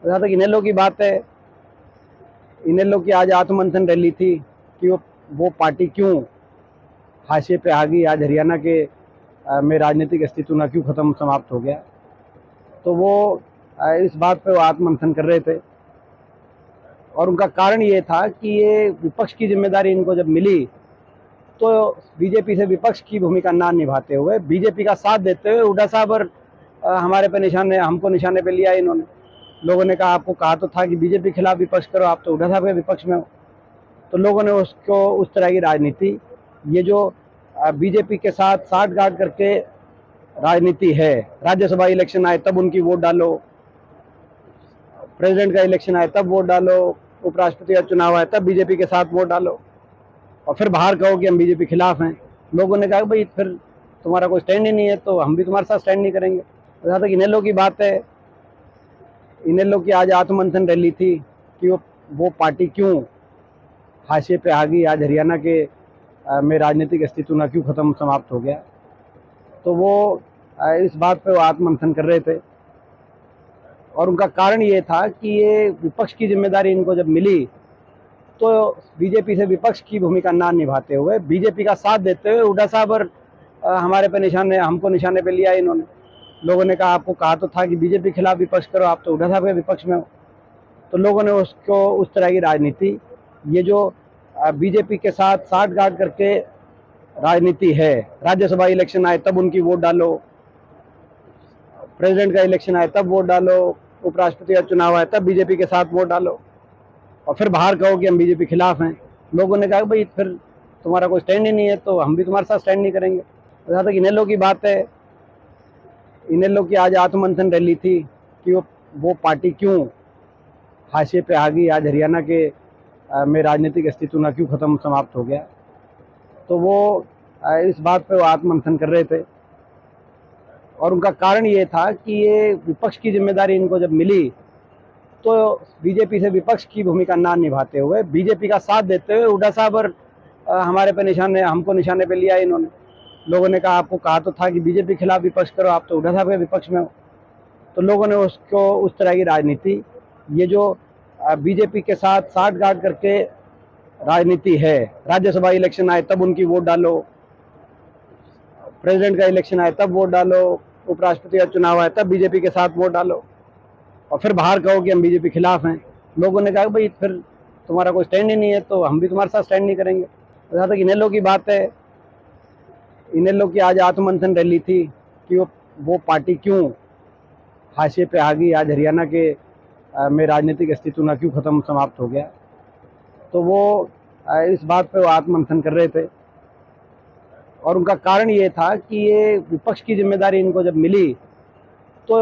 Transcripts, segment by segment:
जहाँ तक इनेलो की बात है, इनेलो की आज आत्ममंथन रैली थी कि वो पार्टी क्यों हाशिए पे आ गई। आज हरियाणा के में राजनीतिक अस्तित्व न क्यों खत्म समाप्त हो गया। तो वो इस बात पे वो आत्ममंथन कर रहे थे और उनका कारण ये था कि ये विपक्ष की जिम्मेदारी इनको जब मिली तो बीजेपी से विपक्ष की भूमिका ना निभाते हुए बीजेपी का साथ देते हुए हुड्डा साहब और हमारे पे हमको निशाने पे लिया इन्होंने। लोगों ने कहा, आपको कहा तो था कि बीजेपी के खिलाफ विपक्ष करो, आप तो हुड्डा साहब के विपक्ष में हो। तो लोगों ने उसको उस तरह की राजनीति, ये जो बीजेपी के साथ साठगांठ करके राजनीति है, राज्यसभा इलेक्शन आए तब उनकी वोट डालो, प्रेसिडेंट का इलेक्शन आए तब वोट डालो, उपराष्ट्रपति का चुनाव आए तब बीजेपी के साथ वोट डालो और फिर बाहर कहो कि हम बीजेपी खिलाफ हैं। लोगों ने कहा भाई फिर तुम्हारा कोई स्टैंड ही नहीं है तो हम भी तुम्हारे साथ स्टैंड नहीं करेंगे। जहाँ तक इनेलो की बात है, इनेलो की आज आत्ममंथन रैली थी कि वो पार्टी क्यों हाशिए पे आ गई। आज हरियाणा के में राजनीतिक अस्तित्व न क्यों खत्म समाप्त हो गया। तो वो इस बात पे वो आत्ममंथन कर रहे थे और उनका कारण ये था कि ये विपक्ष की जिम्मेदारी इनको जब मिली तो बीजेपी से विपक्ष की भूमिका ना निभाते हुए बीजेपी का साथ देते हुए हुड्डा साहब और हमारे पे हमको निशाने पे लिया इन्होंने। लोगों ने कहा, आपको कहा तो था कि बीजेपी के खिलाफ विपक्ष करो, आप तो हुड्डा साहब के विपक्ष में हो। तो लोगों ने उसको उस तरह की राजनीति, ये जो बीजेपी के साथ साठगांठ करके राजनीति है, राज्यसभा इलेक्शन आए तब उनकी वोट डालो, प्रेसिडेंट का इलेक्शन आए तब वोट डालो, उपराष्ट्रपति का चुनाव आए तब बीजेपी के साथ वोट डालो और फिर बाहर कहो कि हम बीजेपी खिलाफ हैं। लोगों ने कहा भाई फिर तुम्हारा कोई स्टैंड ही नहीं है तो हम भी तुम्हारे साथ स्टैंड नहीं करेंगे। जहाँ तक इनेलो की बात है, इनेलो की आज आत्ममंथन रैली थी कि वो पार्टी क्यों हाशिए पे आ गई। आज हरियाणा के में राजनीतिक अस्तित्व न क्यों खत्म समाप्त हो गया। तो वो इस बात पे वो आत्ममंथन कर रहे थे और उनका कारण ये था कि ये विपक्ष की जिम्मेदारी इनको जब मिली तो बीजेपी से विपक्ष की भूमिका ना निभाते हुए बीजेपी का साथ देते हुए हुड्डा साहब और हमारे पे हमको निशाने पे लिया इन्होंने। लोगों ने कहा, आपको कहा तो था कि बीजेपी के खिलाफ विपक्ष करो, आप तो हुड्डा साहब के विपक्ष में हो। तो लोगों ने उसको उस तरह की राजनीति, ये जो बीजेपी के साथ साठगांठ करके राजनीति है, राज्यसभा इलेक्शन आए तब उनकी वोट डालो, प्रेसिडेंट का इलेक्शन आए तब वोट डालो, उपराष्ट्रपति का चुनाव आए तब बीजेपी के साथ वोट डालो और फिर बाहर कहो कि हम बीजेपी खिलाफ हैं। लोगों ने कहा भाई फिर तुम्हारा कोई स्टैंड ही नहीं है तो हम भी तुम्हारे साथ स्टैंड नहीं करेंगे। जहाँ तक इनेलो की बात है, इनेलो की आज आत्ममंथन रैली थी कि वो पार्टी क्यों हाशिए पे आ गई। आज हरियाणा के में राजनीतिक अस्तित्व न क्यों खत्म समाप्त हो गया। तो वो इस बात पे वो आत्ममंथन कर रहे थे और उनका कारण ये था कि ये विपक्ष की जिम्मेदारी इनको जब मिली तो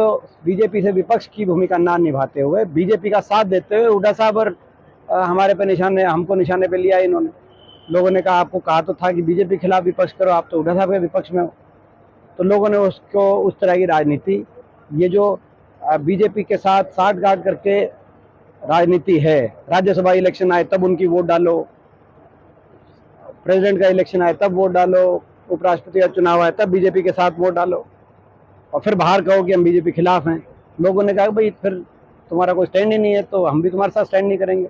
बीजेपी से विपक्ष की भूमिका ना निभाते हुए बीजेपी का साथ देते हुए हुड्डा साहब और हमारे पे हमको निशाने पे लिया इन्होंने। लोगों ने कहा, आपको कहा तो था कि बीजेपी के खिलाफ विपक्ष करो, आप तो हुड्डा साहब के विपक्ष में हो। तो लोगों ने उसको उस तरह की राजनीति, ये जो बीजेपी के साथ साठगांठ करके राजनीति है, राज्यसभा इलेक्शन आए तब उनकी वोट डालो, प्रेसिडेंट का इलेक्शन आए तब वोट डालो, उपराष्ट्रपति का चुनाव आए तब बीजेपी के साथ वोट डालो और फिर बाहर कहो कि हम बीजेपी खिलाफ हैं। लोगों ने कहा भाई फिर तुम्हारा कोई स्टैंड ही नहीं है तो हम भी तुम्हारे साथ स्टैंड नहीं करेंगे।